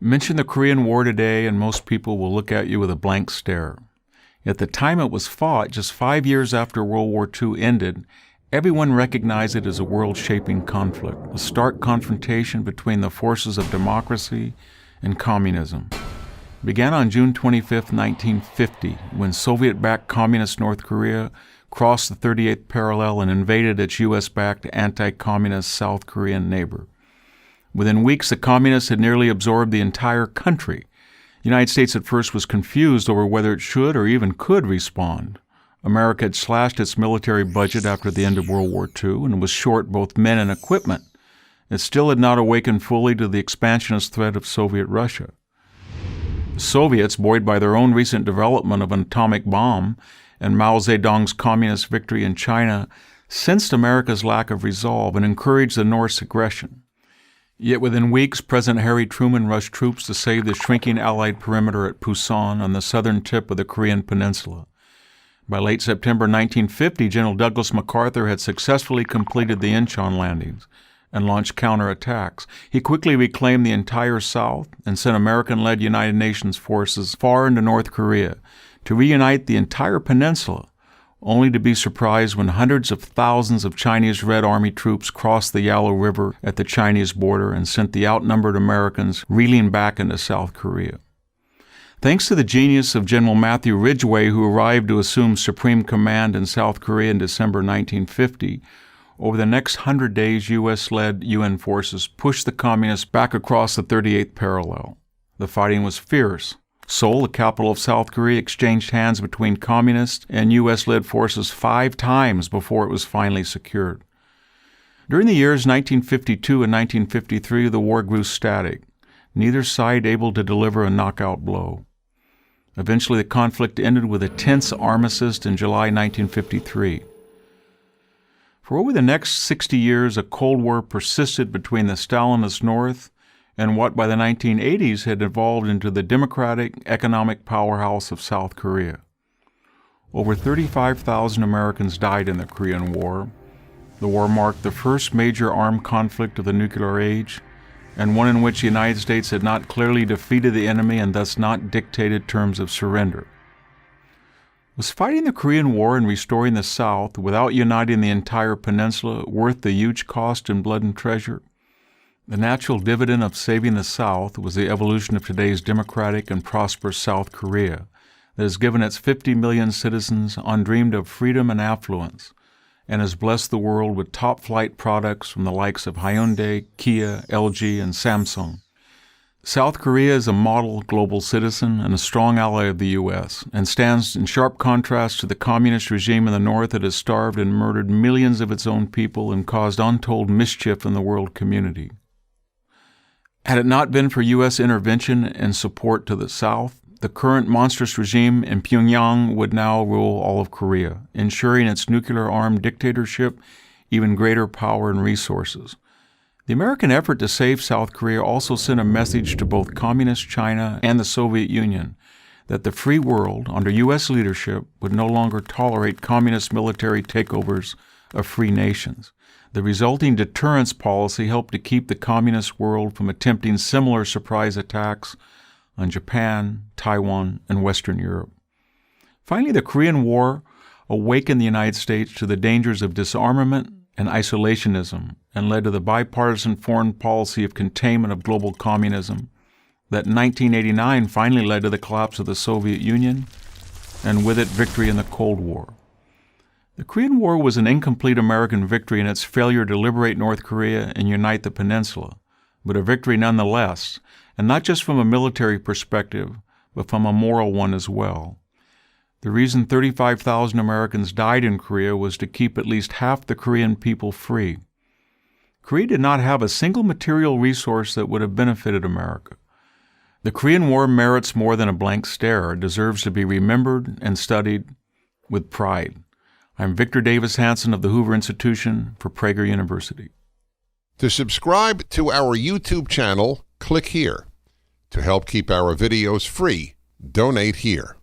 Mention the Korean War today and most people will look at you with a blank stare. At the time it was fought, just 5 years after World War II ended, everyone recognized it as a world-shaping conflict, a stark confrontation between the forces of democracy and communism. It began on June 25, 1950, when Soviet-backed communist North Korea crossed the 38th parallel and invaded its U.S.-backed anti-communist South Korean neighbor. Within weeks, the communists had nearly absorbed the entire country. The United States at first was confused over whether it should or even could respond. America had slashed its military budget after the end of World War II and was short both men and equipment. It still had not awakened fully to the expansionist threat of Soviet Russia. The Soviets, buoyed by their own recent development of an atomic bomb and Mao Zedong's communist victory in China, sensed America's lack of resolve and encouraged the North's aggression. Yet within weeks, President Harry Truman rushed troops to save the shrinking Allied perimeter at Pusan on the southern tip of the Korean peninsula. By late September 1950, General Douglas MacArthur had successfully completed the Incheon landings and launched counterattacks. He quickly reclaimed the entire South and sent American-led United Nations forces far into North Korea to reunite the entire peninsula, only to be surprised when hundreds of thousands of Chinese Red Army troops crossed the Yalu River at the Chinese border and sent the outnumbered Americans reeling back into South Korea. Thanks to the genius of General Matthew Ridgway, who arrived to assume supreme command in South Korea in December 1950, over the next 100 days, U.S.-led UN forces pushed the communists back across the 38th parallel. The fighting was fierce. Seoul, the capital of South Korea, exchanged hands between communist and U.S.-led forces 5 times before it was finally secured. During the years 1952 and 1953, the war grew static, neither side able to deliver a knockout blow. Eventually, the conflict ended with a tense armistice in July 1953. For over the next 60 years, a Cold War persisted between the Stalinist North and what by the 1980s had evolved into the democratic economic powerhouse of South Korea. Over 35,000 Americans died in the Korean War. The war marked the first major armed conflict of the nuclear age, and one in which the United States had not clearly defeated the enemy and thus not dictated terms of surrender. Was fighting the Korean War and restoring the South without uniting the entire peninsula worth the huge cost in blood and treasure? The natural dividend of saving the South was the evolution of today's democratic and prosperous South Korea that has given its 50 million citizens undreamed-of freedom and affluence, and has blessed the world with top-flight products from the likes of Hyundai, Kia, LG, and Samsung. South Korea is a model global citizen and a strong ally of the U.S., and stands in sharp contrast to the communist regime in the North that has starved and murdered millions of its own people and caused untold mischief in the world community. Had it not been for U.S. intervention and support to the South, the current monstrous regime in Pyongyang would now rule all of Korea, ensuring its nuclear-armed dictatorship even greater power and resources. The American effort to save South Korea also sent a message to both Communist China and the Soviet Union that the free world, under U.S. leadership, would no longer tolerate communist military takeovers of free nations. The resulting deterrence policy helped to keep the communist world from attempting similar surprise attacks on Japan, Taiwan, and Western Europe. Finally, the Korean War awakened the United States to the dangers of disarmament and isolationism and led to the bipartisan foreign policy of containment of global communism that in 1989 finally led to the collapse of the Soviet Union and with it victory in the Cold War. The Korean War was an incomplete American victory in its failure to liberate North Korea and unite the peninsula, but a victory nonetheless, and not just from a military perspective, but from a moral one as well. The reason 35,000 Americans died in Korea was to keep at least half the Korean people free. Korea did not have a single material resource that would have benefited America. The Korean War merits more than a blank stare. It deserves to be remembered and studied with pride. I'm Victor Davis Hanson of the Hoover Institution for Prager University. To subscribe to our YouTube channel, click here. To help keep our videos free, donate here.